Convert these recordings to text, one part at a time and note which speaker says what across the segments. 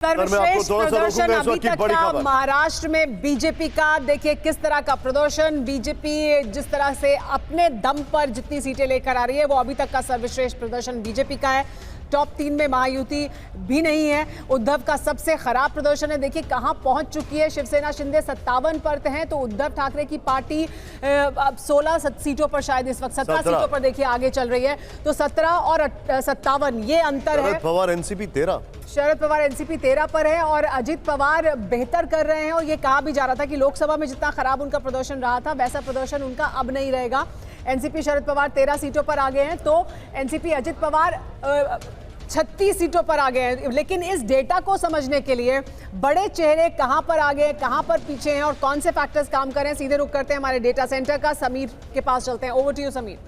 Speaker 1: सर्वश्रेष्ठ प्रदर्शन अभी तक का महाराष्ट्र में बीजेपी का। देखिए किस तरह का प्रदर्शन, बीजेपी जिस तरह से अपने दम पर जितनी सीटें लेकर आ रही है वो अभी तक का सर्वश्रेष्ठ प्रदर्शन बीजेपी का है। टॉप 3 में महायुति भी नहीं है। उद्धव का सबसे खराब प्रदर्शन है। देखिए कहां पहुंच चुकी है शिवसेना। शिंदे 57 पर हैं तो उद्धव ठाकरे की पार्टी अब 16 सीटों पर, शायद इस वक्त 17 सीटों पर देखिए आगे चल रही है। तो 17 और 57 ये अंतर है।
Speaker 2: शरद पवार एनसीपी 13 पर है और अजित पवार बेहतर कर रहे हैं। और ये कहा भी जा रहा था कि लोकसभा में जितना खराब उनका प्रदर्शन रहा था वैसा प्रदर्शन उनका अब नहीं रहेगा। एनसीपी शरद पवार 13 सीटों पर आगे हैं तो एनसीपी अजित पवार 36 सीटों पर आगे हैं। लेकिन इस डेटा को समझने के लिए बड़े चेहरे कहां पर आगे हैं, कहां पर पीछे हैं और कौन से फैक्टर्स काम कर रहे हैं, सीधे रुक करते हैं हमारे डेटा सेंटर का। समीर के पास चलते हैं। Over to you Sameer.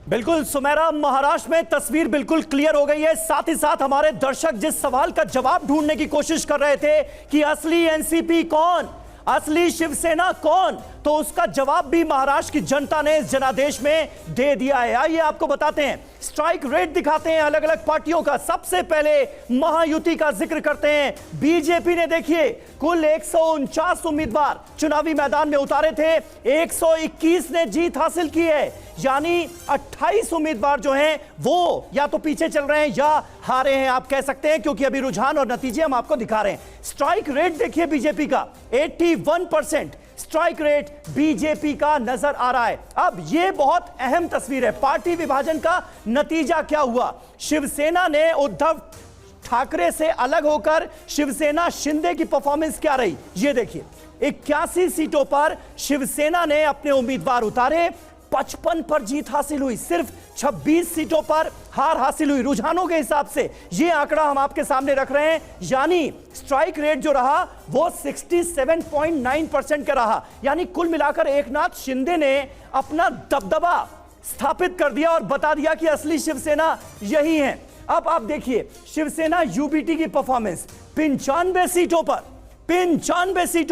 Speaker 3: बिल्कुल सुमेरा, महाराष्ट्र में तस्वीर बिल्कुल क्लियर हो गई है। साथ ही साथ हमारे दर्शक जिस सवाल का जवाब ढूंढने की कोशिश कर रहे थे कि असली एनसीपी कौन, असली शिवसेना कौन, तो उसका जवाब भी महाराष्ट्र की जनता ने इस जनादेश में दे दिया है। आइए आपको बताते हैं, स्ट्राइक रेट दिखाते हैं अलग अलग पार्टियों का। सबसे पहले महायुति का जिक्र करते हैं। बीजेपी ने देखिए कुल 149 उम्मीदवार चुनावी मैदान में उतारे थे, 121 ने जीत हासिल की है, यानी 28 उम्मीदवार जो हैं वो या तो पीछे चल रहे हैं या हारे हैं आप कह सकते हैं, क्योंकि अभी रुझान और नतीजे हम आपको दिखा रहे हैं। स्ट्राइक रेट देखिए बीजेपी का 81% स्ट्राइक रेट बीजेपी का नजर आ रहा है। अब यह बहुत अहम तस्वीर है। पार्टी विभाजन का नतीजा क्या हुआ? शिवसेना ने उद्धव ठाकरे से अलग होकर शिवसेना शिंदे की परफॉर्मेंस क्या रही ये देखिए। 81 सीटों पर शिवसेना ने अपने उम्मीदवार उतारे, 55 पर जीत हासिल हुई, सिर्फ 26 सीटों पर हार हासिल हुई। रुझानों के हिसाब से यह आंकड़ा हम आपके सामने रख रहे हैं, यानी स्ट्राइक रेट जो रहा वो 67.9% का रहा। यानी कुल मिलाकर एकनाथ शिंदे ने अपना दबदबा स्थापित कर दिया और बता दिया कि असली शिवसेना यही है। अब आप देखिए शिवसेना यूबीटी की परफॉर्मेंस, 95 सीटों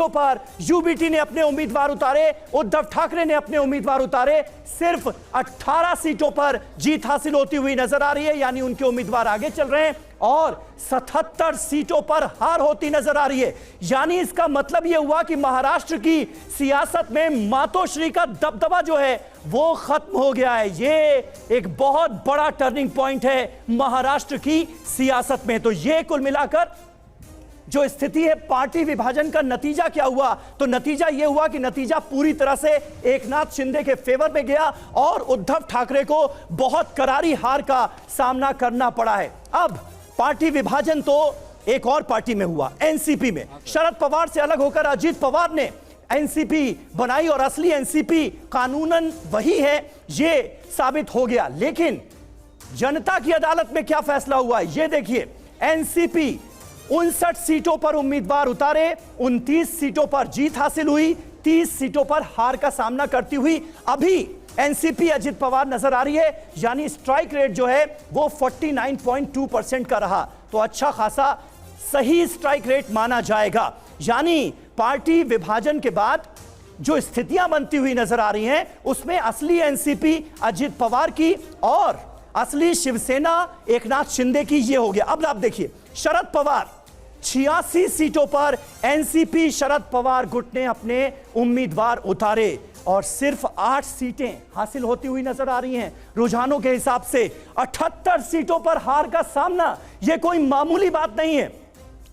Speaker 3: पर यूबीटी ने अपने उम्मीदवार उतारे, उद्धव ठाकरे ने अपने उम्मीदवार उतारे, सिर्फ 18 सीटों पर जीत हासिल होती हुई नजर आ रही है, यानी उनके उम्मीदवार आगे चल रहे हैं और 77 सीटों पर हार होती नजर आ रही है। यानी इसका मतलब यह हुआ कि महाराष्ट्र की सियासत में मातोश्री का दबदबा जो है वो खत्म हो गया है। ये एक बहुत बड़ा टर्निंग पॉइंट है महाराष्ट्र की सियासत में। तो ये कुल मिलाकर जो स्थिति है, पार्टी विभाजन का नतीजा क्या हुआ? तो नतीजा यह हुआ कि नतीजा पूरी तरह से एकनाथ शिंदे के फेवर में गया और उद्धव ठाकरे को बहुत करारी हार का सामना करना पड़ा है। अब पार्टी विभाजन तो एक और पार्टी में हुआ, एनसीपी में। शरद पवार से अलग होकर अजित पवार ने एनसीपी बनाई और असली एनसीपी कानूनन वही है, यह साबित हो गया। लेकिन जनता की अदालत में क्या फैसला हुआ ये देखिए। एनसीपी 59 सीटों पर उम्मीदवार उतारे, 29 सीटों पर जीत हासिल हुई, 30 सीटों पर हार का सामना करती हुई अभी एनसीपी अजित पवार नजर आ रही है। यानी स्ट्राइक रेट जो है वो 49.2% का रहा, तो अच्छा खासा सही स्ट्राइक रेट माना जाएगा। यानी पार्टी विभाजन के बाद जो स्थितियां बनती हुई नजर आ रही हैं उसमें असली एनसीपी अजित पवार की और असली शिवसेना एकनाथ शिंदे की ये हो गया। अब आप देखिए शरद पवार 86 सीटों पर एनसीपी शरद पवार गुट ने अपने उम्मीदवार उतारे और सिर्फ 8 सीटें हासिल होती हुई नजर आ रही हैं। रुझानों के हिसाब से 78 सीटों पर हार का सामना यह कोई मामूली बात नहीं है।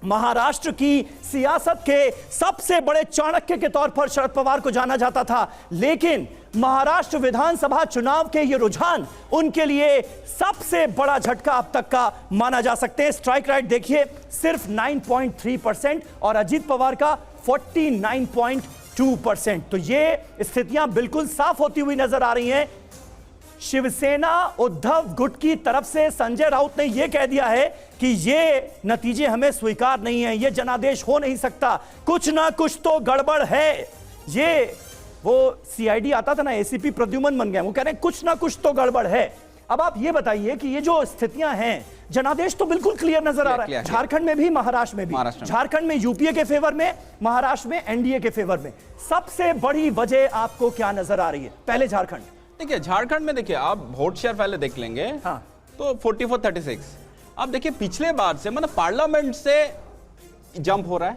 Speaker 3: महाराष्ट्र की सियासत के सबसे बड़े चाणक्य के तौर पर शरद पवार को जाना जाता था, लेकिन महाराष्ट्र विधानसभा चुनाव के ये रुझान उनके लिए सबसे बड़ा झटका अब तक का माना जा सकते हैं। स्ट्राइक रेट देखिए सिर्फ 9.3% और अजित पवार का 49.2%। तो ये स्थितियां बिल्कुल साफ होती हुई नजर आ रही हैं। शिवसेना उद्धव गुट की तरफ से संजय राउत ने यह कह दिया है कि ये नतीजे हमें स्वीकार नहीं है, ये जनादेश हो नहीं सकता, कुछ ना कुछ तो गड़बड़ है। ये वो सीआईडी आता था ना, एसीपी प्रद्युमन बन गए, वो कह रहे हैं कुछ ना कुछ तो गड़बड़ है। अब आप ये बताइए कि ये जो स्थितियां हैं, जनादेश तो बिल्कुल क्लियर नजर आ रहा है, झारखंड में भी महाराष्ट्र में भी। झारखंड में यूपीए के फेवर में, महाराष्ट्र में एनडीए के फेवर में। सबसे बड़ी वजह आपको क्या नजर आ रही है? पहले झारखंड
Speaker 4: देखिए, झारखंड में देखिए आप वोट शेयर पहले देख लेंगे। हाँ। तो 44-36। अब देखिए पिछले बार से मतलब पार्लियामेंट से जंप हो रहा है।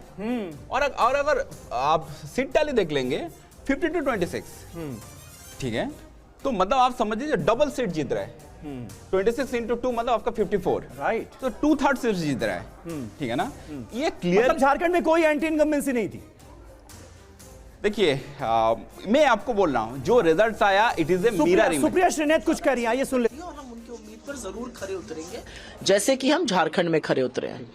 Speaker 4: और अगर आप सीट टैली देख लेंगे 50 to 26, ठीक है, तो मतलब आप समझ लीजिए डबल सीट जीत रहा है। 26 into 2 मतलब आपका 54,
Speaker 3: राइट।
Speaker 4: तो 2/3 सीट जीत रहा है, ठीक है ना। ये क्लियर,
Speaker 3: मतलब झारखंड में कोई एंटी इनकम्बेंसी नहीं थी।
Speaker 4: देखिए मैं आपको बोल रहा हूं जो रिजल्ट्स आया it is a mirror image.
Speaker 3: Supriya Shrinate कुछ कह रही है, ये सुन ले।
Speaker 5: और हम उनकी उम्मीद पर जरूर खरे उतरेंगे, जैसे कि हम झारखंड में खरे उतरे हैं।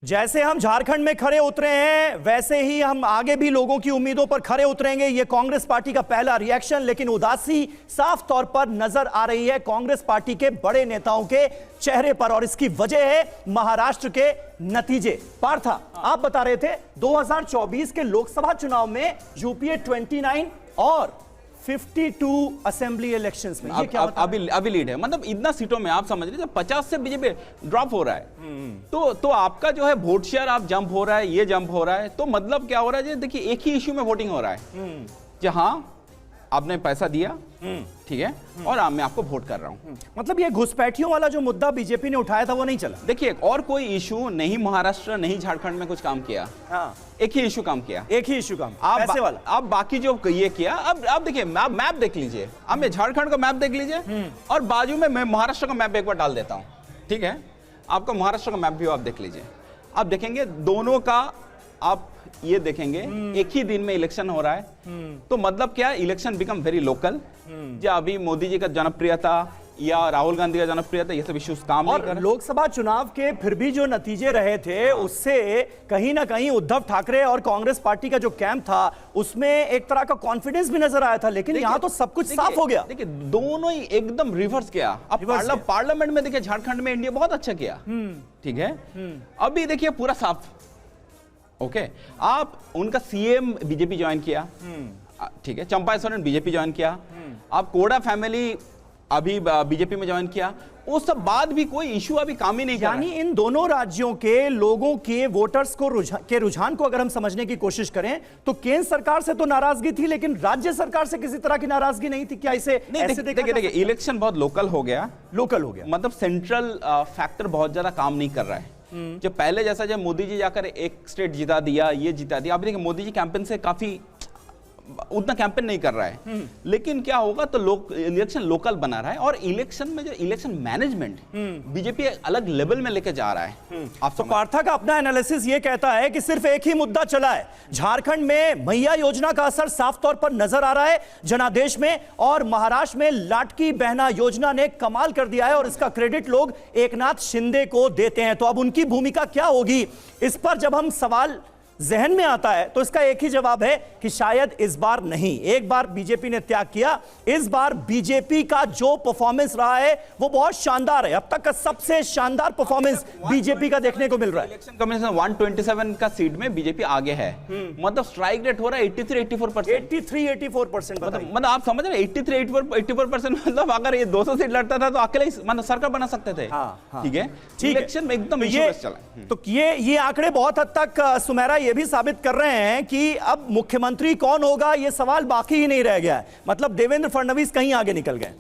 Speaker 3: जैसे हम झारखंड में खड़े उतरे हैं वैसे ही हम आगे भी लोगों की उम्मीदों पर खड़े उतरेंगे। यह कांग्रेस पार्टी का पहला रिएक्शन, लेकिन उदासी साफ तौर पर नजर आ रही है कांग्रेस पार्टी के बड़े नेताओं के चेहरे पर, और इसकी वजह है महाराष्ट्र के नतीजे। पार्था, आप बता रहे थे 2024 के लोकसभा चुनाव में यूपीए 29 और 52 असेंबली इलेक्शंस में ये क्या
Speaker 4: अभी लीड है। मतलब इतना सीटों में आप समझ लीजिए 50 से बीजेपी ड्रॉप हो रहा है। तो आपका जो है वोट शेयर आप जंप हो रहा है, ये जंप हो रहा है, तो मतलब क्या हो रहा है, देखिए एक ही इश्यू में वोटिंग हो रहा है, जहां आपने पैसा दिया, ठीक है, और मैं आपको वोट कर रहा हूं।
Speaker 3: मतलब ये घुसपैठियों वाला जो मुद्दा बीजेपी ने उठाया था वो नहीं चला।
Speaker 4: देखिए और कोई इशू नहीं महाराष्ट्र नहीं झारखंड में कुछ काम किया।
Speaker 3: हाँ,
Speaker 4: एक ही इशू काम किया,
Speaker 3: एक ही इशू काम,
Speaker 4: आप
Speaker 3: पैसे वाला।
Speaker 4: आप बाकी जो ये किया, अब देखिए मैप देख लीजिए, अब मैं झारखंड का मैप देख लीजिए और बाजू में मैं महाराष्ट्र का मैप एक बार डाल देता हूं, ठीक है, आपका महाराष्ट्र का मैप भी आप देख लीजिए। आप देखेंगे दोनों का, आप ये देखेंगे एक ही दिन में इलेक्शन हो रहा है, तो मतलब क्या, इलेक्शन बिकम वेरी लोकल। या अभी मोदी जी का जनप्रियता या राहुल गांधी का जनप्रियता, ये सब इश्यूज काम नहीं कर रहे।
Speaker 3: लोकसभा चुनाव के फिर भी जो नतीजे रहे थे उससे कहीं ना कहीं उद्धव ठाकरे और कांग्रेस पार्टी का जो कैंप था उसमें एक तरह का कॉन्फिडेंस भी नजर आया था, लेकिन यहां तो सब कुछ साफ हो गया।
Speaker 4: देखिए दोनों ही एकदम रिवर्स किया। अब पार्लियामेंट में देखिए झारखंड में इंडिया बहुत अच्छा किया, ठीक है, अभी देखिए पूरा साफ। ओके, आप उनका सीएम बीजेपी ज्वाइन किया, ठीक है, चंपा सोरेन बीजेपी ज्वाइन किया, आप कोड़ा फैमिली अभी बीजेपी में ज्वाइन किया, उस सब बाद भी कोई इशू अभी काम ही नहीं कर रहा है।
Speaker 3: यानी इन दोनों राज्यों के लोगों के वोटर्स को रुझान को अगर हम समझने की कोशिश करें तो केंद्र सरकार से तो नाराजगी थी, लेकिन राज्य सरकार से किसी तरह की नाराजगी नहीं थी। क्या इसे
Speaker 4: देखिए इलेक्शन बहुत लोकल हो गया,
Speaker 3: मतलब
Speaker 4: सेंट्रल फैक्टर बहुत ज्यादा काम नहीं कर रहा है। जब पहले जैसा जब मोदी जी जाकर एक स्टेट जिता दिया, ये जिता दिया, अभी देखिए मोदी जी कैंपेन से काफी उतना कैंपेन नहीं कर रहा है, लेकिन क्या होगा तो इलेक्शन लोकल बना रहा है, और इलेक्शन में जो इलेक्शन मैनेजमेंट बीजेपी अलग लेवल में लेके जा रहा है। आप
Speaker 3: तो पार्था का अपना एनालिसिस ये कहता है कि सिर्फ एक ही मुद्दा चला है झारखंड में, मैया योजना का असर साफ तौर पर नजर आ रहा है जनादेश में, और महाराष्ट्र में लाटकी बहना योजना ने कमाल कर दिया है, और इसका क्रेडिट लोग एकनाथ शिंदे को देते हैं। तो अब उनकी भूमिका क्या होगी, इस पर जब हम सवाल जहन में आता है तो इसका एक ही जवाब है कि शायद इस बार नहीं। एक बार बीजेपी ने त्याग किया, इस बार बीजेपी का जो परफॉर्मेंस रहा है वो बहुत शानदार है, अब तक का सबसे शानदार परफॉर्मेंस बीजेपी का देखने को मिल रहा है।
Speaker 4: इलेक्शन कमीशन 127 का सीट में बीजेपी आगे है, मतलब स्ट्राइक रेट हो रहा है 83-84%। मतलब आप समझ रहे हैं 83-84%, मतलब अगर ये 200 सीट लड़ता था तो अकेले मतलब सरकार बना सकते थे। ठीक है, इलेक्शन में एकदम चला।
Speaker 3: तो ये आंकड़े बहुत हद तक सुमेरा ये भी साबित कर रहे हैं कि अब मुख्यमंत्री कौन होगा ये सवाल बाकी ही नहीं रह गया है, मतलब देवेंद्र फडणवीस कहीं आगे निकल गए।